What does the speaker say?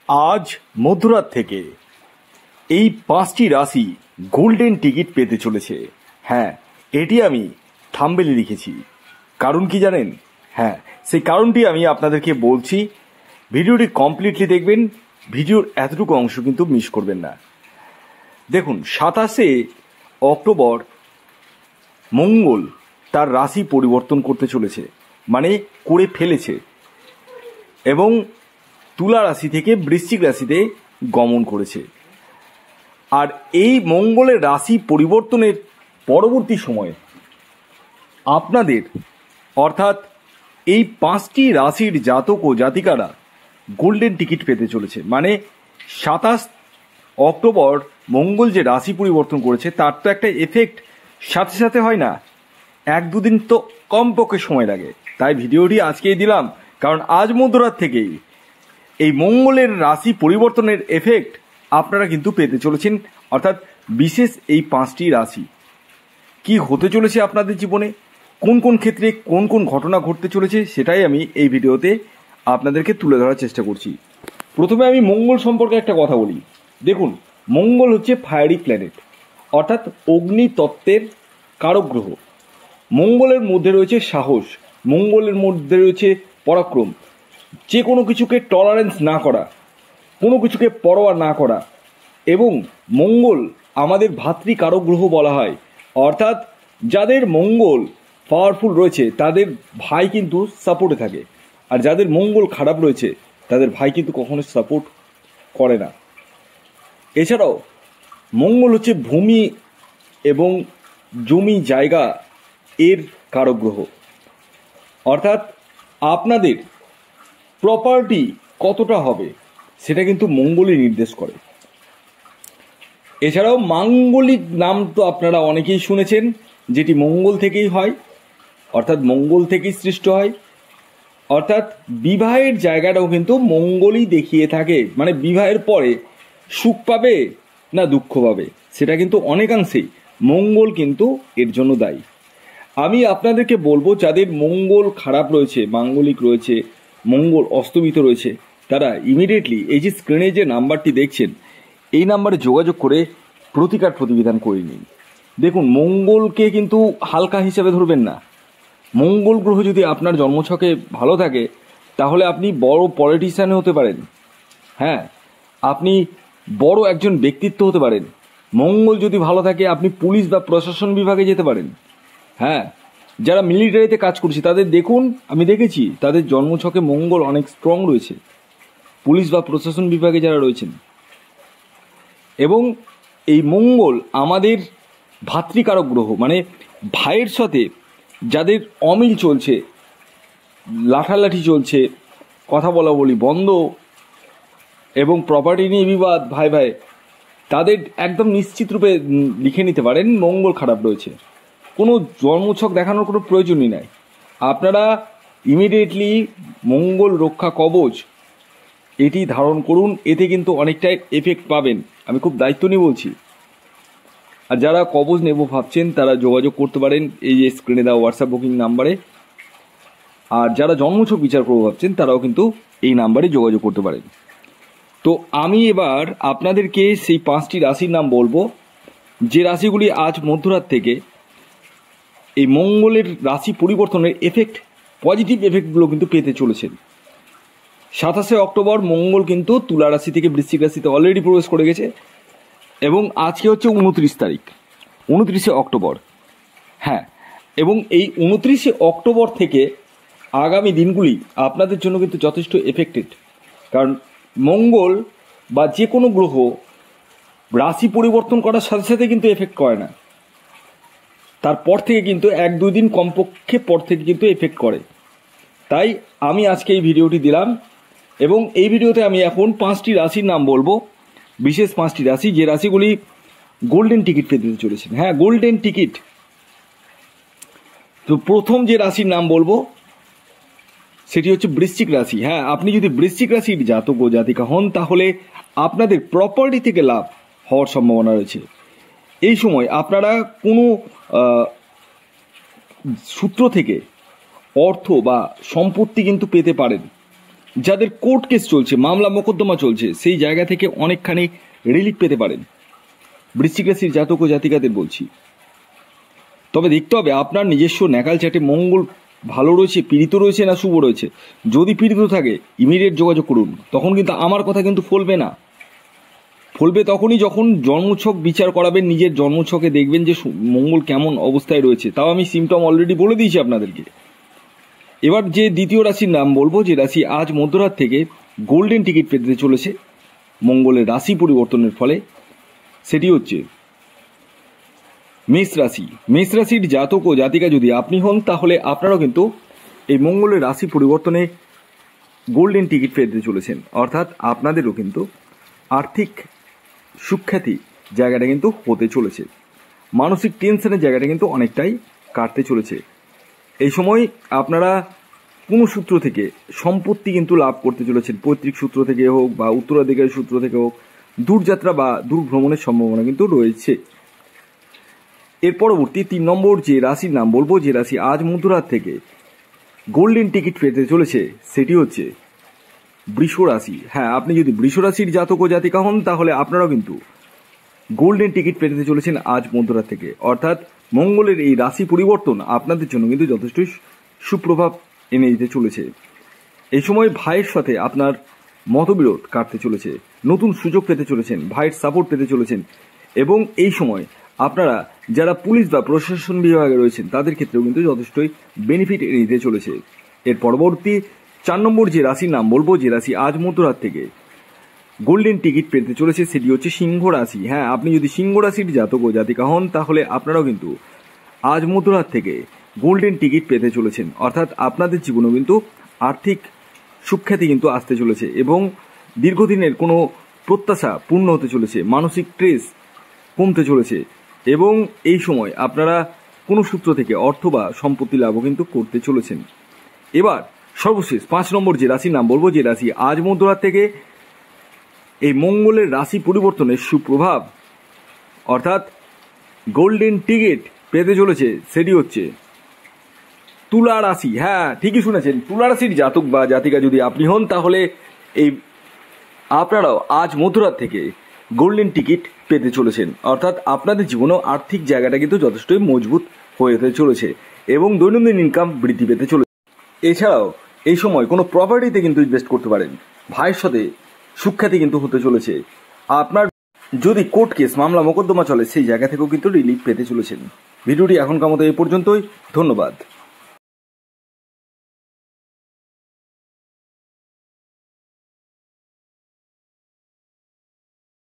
আজ মধ্যরাত থেকে এই 5টি রাশি গোল্ডেন টিকিট পেতে চলেছে। হ্যাঁ, এটি আমি থাম্বনেলে লিখেছি। কারণ কি জানেন? হ্যাঁ, সেই কারণটি আমি আপনাদেরকে বলছি। ভিডিওটি কমপ্লিটলি দেখবেন, ভিডিওর এতটুকু অংশ কিন্তু মিস করবেন না। দেখুন, 27শে অক্টোবর মঙ্গল তার রাশি পরিবর্তন করতে চলেছে, মানে করে ফেলেছে, এবং তুলা রাশি থেকে বৃশ্চিক রাশিতে গমন করেছে। আর এই মঙ্গলের রাশি পরিবর্তনের পরবর্তী সময়ে আপনাদের অর্থাৎ এই 5টি রাশির জাতক ও জাতিকারা গোল্ডেন টিকিট পেতে চলেছে। মানে 27 অক্টোবর মঙ্গল যে রাশি পরিবর্তন করেছে তার তো একটা এফেক্ট সাথে সাথে হয় না, 1-2 দিন তো কমপক্ষে সময় লাগে। তাই ভিডিওটি আজকেই দিলাম, কারণ আজ মধ্যরাত থেকেই এই মঙ্গলের রাশি পরিবর্তনের এফেক্ট আপনারা কিন্তু পেতে চলেছেন। অর্থাৎ বিশেষ এই 5টি রাশি কি হতে চলেছে আপনাদের জীবনে, কোন কোন ক্ষেত্রে কোন কোন ঘটনা ঘটতে চলেছে, সেটাই আমি এই ভিডিওতে আপনাদেরকে তুলে ধরার চেষ্টা করছি। প্রথমে আমি মঙ্গল সম্পর্কে একটা কথা বলি। দেখুন, মঙ্গল হচ্ছে ফায়ারি প্ল্যানেট, অর্থাৎ অগ্নি তত্ত্বের কারক গ্রহ। মঙ্গলের মধ্যে রয়েছে সাহস, মঙ্গলের মধ্যে রয়েছে পরাক্রম, যে কোনো কিছুকে টলারেন্স না করা, কোনো কিছুকে পরোয়া না করা। এবং মঙ্গল আমাদের ভাতৃকারক গ্রহ বলা হয়, অর্থাৎ যাদের মঙ্গল পাওয়ারফুল রয়েছে তাদের ভাই কিন্তু সাপোর্টে থাকে, আর যাদের মঙ্গল খারাপ রয়েছে তাদের ভাই কিন্তু কখনো সাপোর্ট করে না। এছাড়াও মঙ্গল হচ্ছে ভূমি এবং জমি জায়গা এর কারক গ্রহ, অর্থাৎ আপনাদের প্রপার্টি কতটা হবে সেটা কিন্তু মঙ্গলই নির্দেশ করে। এছাড়াও মাঙ্গলিক নাম তো আপনারা অনেকেই শুনেছেন, যেটি মঙ্গল থেকেই হয়, অর্থাৎ মঙ্গল থেকেই সৃষ্ট হয়। অর্থাৎ বিবাহের জায়গাটাও কিন্তু মঙ্গলই দেখিয়ে থাকে, মানে বিবাহের পরে সুখ পাবে না দুঃখ পাবে সেটা কিন্তু অনেকাংশেই মঙ্গল কিন্তু এর জন্য দায়ী। আমি আপনাদেরকে বলবো, যাদের মঙ্গল খারাপ রয়েছে, মাঙ্গলিক রয়েছে, মঙ্গল অস্তমিত রয়েছে, তারা ইমিডিয়েটলি এই যে স্ক্রিনে যে নাম্বারটি দেখছেন এই নাম্বারে যোগাযোগ করে প্রতিকার প্রতিবিধান করে নিন। দেখুন, মঙ্গলকে কিন্তু হালকা হিসেবে ধরবেন না। মঙ্গল গ্রহ যদি আপনার জন্মছকে ভালো থাকে তাহলে আপনি বড় পলিটিশিয়ান হতে পারেন। হ্যাঁ, আপনি বড় একজন ব্যক্তিত্ব হতে পারেন। মঙ্গল যদি ভালো থাকে আপনি পুলিশ বা প্রশাসন বিভাগে যেতে পারেন। হ্যাঁ, যারা মিলিটারিতে কাজ করছে তাদের দেখুন, আমি দেখেছি তাদের জন্মছকে মঙ্গল অনেক স্ট্রং রয়েছে, পুলিশ বা প্রশাসন বিভাগে যারা রয়েছেন। এবং এই মঙ্গল আমাদের ভাতৃকারক গ্রহ, মানে ভাইয়ের সাথে যাদের অমিল চলছে, লাঠালাঠি চলছে, কথা বলা বলি বন্ধ এবং প্রপার্টি নিয়ে বিবাদ ভাই ভাই, তাদের একদম নিশ্চিত রূপে লিখে নিতে পারেন মঙ্গল খারাপ রয়েছে। কোনো জন্মছক দেখানোর কোনো প্রয়োজনই নাই। আপনারা ইমিডিয়েটলি মঙ্গল রক্ষা কবচ এটি ধারণ করুন, এতে কিন্তু অনেকটাই এফেক্ট পাবেন, আমি খুব দায়িত্ব নিয়ে বলছি। আর যারা কবচ নেব ভাবছেন তারা যোগাযোগ করতে পারেন এই যে স্ক্রিনে দেওয়া হোয়াটসঅ্যাপ বুকিং নাম্বারে। আর যারা জন্মছক বিচার করবো ভাবছেন তারাও কিন্তু এই নাম্বারে যোগাযোগ করতে পারেন। তো আমি এবার আপনাদেরকে সেই 5টি রাশির নাম বলবো, যে রাশিগুলি আজ মধ্যরাত থেকে এই মঙ্গলের রাশি পরিবর্তনের এফেক্ট, পজিটিভ এফেক্টগুলো কিন্তু পেতে চলেছেন। 27শে অক্টোবর মঙ্গল কিন্তু তুলা রাশি থেকে বৃশ্চিক রাশিতে অলরেডি প্রবেশ করে গেছে, এবং আজকে হচ্ছে 29 তারিখ, 29শে অক্টোবর। হ্যাঁ, এবং এই 29শে অক্টোবর থেকে আগামী দিনগুলি আপনাদের জন্য কিন্তু যথেষ্ট এফেক্টেড। কারণ মঙ্গল বা যে কোনো গ্রহ রাশি পরিবর্তন করার সাথে সাথে কিন্তু এফেক্ট করে না, তারপর থেকে কিন্তু 1-2 দিন কমপক্ষে পর থেকে কিন্তু এফেক্ট করে। তাই আমি আজকে এই ভিডিওটি দিলাম, এবং এই ভিডিওতে আমি এখন 5টি রাশির নাম বলবো, বিশেষ 5টি রাশি, যে রাশিগুলি গোল্ডেন টিকিট পেতে চলেছেন। হ্যাঁ, গোল্ডেন টিকিট। তো প্রথম যে রাশির নাম বলবো সেটি হচ্ছে বৃশ্চিক রাশি। হ্যাঁ, আপনি যদি বৃশ্চিক রাশির জাতক ও জাতিকা হন তাহলে আপনাদের প্রপার্টি থেকে লাভ হওয়ার সম্ভাবনা রয়েছে। এই সময় আপনারা কোনো সূত্র থেকে অর্থ বা সম্পত্তি কিন্তু পেতে পারেন। যাদের কোর্ট কেস চলছে, মামলা মোকদ্দমা চলছে, সেই জায়গা থেকে অনেকখানি রিলিফ পেতে পারেন বৃশ্চিক রাশির জাতক ও জাতিকাদের বলছি। তবে দেখতে হবে আপনার নিজস্ব ন্যাকাল চাটে মঙ্গল ভালো রয়েছে, পীড়িত রয়েছে না শুভ রয়েছে। যদি পীড়িত থাকে ইমিডিয়েট যোগাযোগ করুন, তখন কিন্তু আমার কথা কিন্তু ফলবে না। ফলবে তখনই যখন জন্মছক বিচার করাবেন, নিজের জন্মছকে দেখবেন যে মঙ্গল কেমন অবস্থায় রয়েছে। তাও আমি সিমটম অলরেডি বলে দিয়েছি আপনাদেরকে। এবার যে দ্বিতীয় রাশির নাম বলবো, যে রাশি আজ মধ্যরাত থেকে গোল্ডেন টিকিট পেতে চলেছে মঙ্গলের রাশি পরিবর্তনের ফলে, সেটি হচ্ছে মেষ রাশি। মেষ রাশির জাতক ও জাতিকা যদি আপনি হন, তাহলে আপনারাও কিন্তু এই মঙ্গলের রাশি পরিবর্তনে গোল্ডেন টিকিট পেতে চলেছেন। অর্থাৎ আপনাদেরও কিন্তু আর্থিক সুখ্যাতি জায়গাটা কিন্তু হতে চলেছে। মানসিক টেনশনের জায়গাটা কিন্তু অনেকটাই কাটতে চলেছে। এই সময় আপনারা কোনো সূত্র থেকে সম্পত্তি কিন্তু লাভ করতে চলেছেন, পৈতৃক সূত্র থেকে হোক বা উত্তরাধিকারী সূত্র থেকে হোক। দূরযাত্রা বা দূর ভ্রমণের সম্ভাবনা কিন্তু রয়েছে। এর পরবর্তী 3 নম্বর যে রাশির নাম বলবো, যে রাশি আজ মধ্যরাত থেকে গোল্ডেন টিকিট পেতে চলেছে, সেটি হচ্ছে বৃষ রাশি। হ্যাঁ, আপনি যদি বৃষ রাশির জাতক ও জাতিকা হন, তাহলে আপনারাও কিন্তু গোল্ডেন টিকিট পেতে চলেছেন আজ মধ্যরাত থেকে। অর্থাৎ মঙ্গলের এই রাশি পরিবর্তন আপনাদের জন্য কিন্তু যথেষ্ট সুপ্রভাব এনে দিতে চলেছে। এই সময় ভাইয়ের সাথে আপনার মতবিরোধ কাটতে চলেছে, নতুন সুযোগ পেতে চলেছেন, ভাইয়ের সাপোর্ট পেতে চলেছেন। এবং এই সময় আপনারা যারা পুলিশ বা প্রশাসন বিভাগে রয়েছেন, তাদের ক্ষেত্রেও কিন্তু যথেষ্টই বেনিফিট এনে দিতে চলেছে। এর পরবর্তী 4 নম্বর যে রাশির নাম বলবো, যে রাশি আজ মধ্যরাত থেকে গোল্ডেন টিকিট পেতে চলেছে, সেটি হচ্ছে সিংহ রাশি। হ্যাঁ, আপনি যদি সিংহ রাশির জাতক ও জাতিকা হন, তাহলে আপনারাও কিন্তু আজ মধ্যরাত থেকে গোল্ডেন টিকিট পেতে চলেছেন। অর্থাৎ আপনাদের জীবনেও কিন্তু আর্থিক সুখ্যাতি কিন্তু আসতে চলেছে এবং দীর্ঘদিনের কোনো প্রত্যাশা পূর্ণ হতে চলেছে, মানসিক স্ট্রেস কমতে চলেছে এবং এই সময় আপনারা কোনো সূত্র থেকে অর্থ বা সম্পত্তি লাভও কিন্তু করতে চলেছেন। এবার সর্বশেষ 5 নম্বর যে রাশির নাম বলবো, যে রাশি আজ মধ্যরাত থেকে এই মঙ্গলের রাশি পরিবর্তনের সুপ্রভাব অর্থাৎ গোল্ডেন টিকিট পেতে চলেছে, সেটি হচ্ছে তুলা রাশি। হ্যাঁ, ঠিকই শুনেছেন, তুলা রাশির জাতক বা জাতিকা যদি আপনি হন, তাহলে এই আপনারাও আজ মধ্যরাত থেকে গোল্ডেন টিকিট পেতে চলেছেন। অর্থাৎ আপনাদের জীবনেও আর্থিক জায়গাটা কিন্তু যথেষ্টই মজবুত হয়ে যেতে চলেছে এবং দৈনন্দিন ইনকাম বৃদ্ধি পেতে চলেছে। এছাড়াও এই সময় কোনো প্রপার্টিতে কিন্তু ইনভেস্ট করতে পারেন। ভাইয়ের সাথে সুখ্যাতি কিন্তু হতে চলেছে। আপনার যদি কোর্ট কেস মামলা মোকদ্দমা চলে, সেই জায়গা থেকেও কিন্তু রিলিফ পেতে চলেছেন। ভিডিওটি এখনকার মতো এই পর্যন্তই। ধন্যবাদ।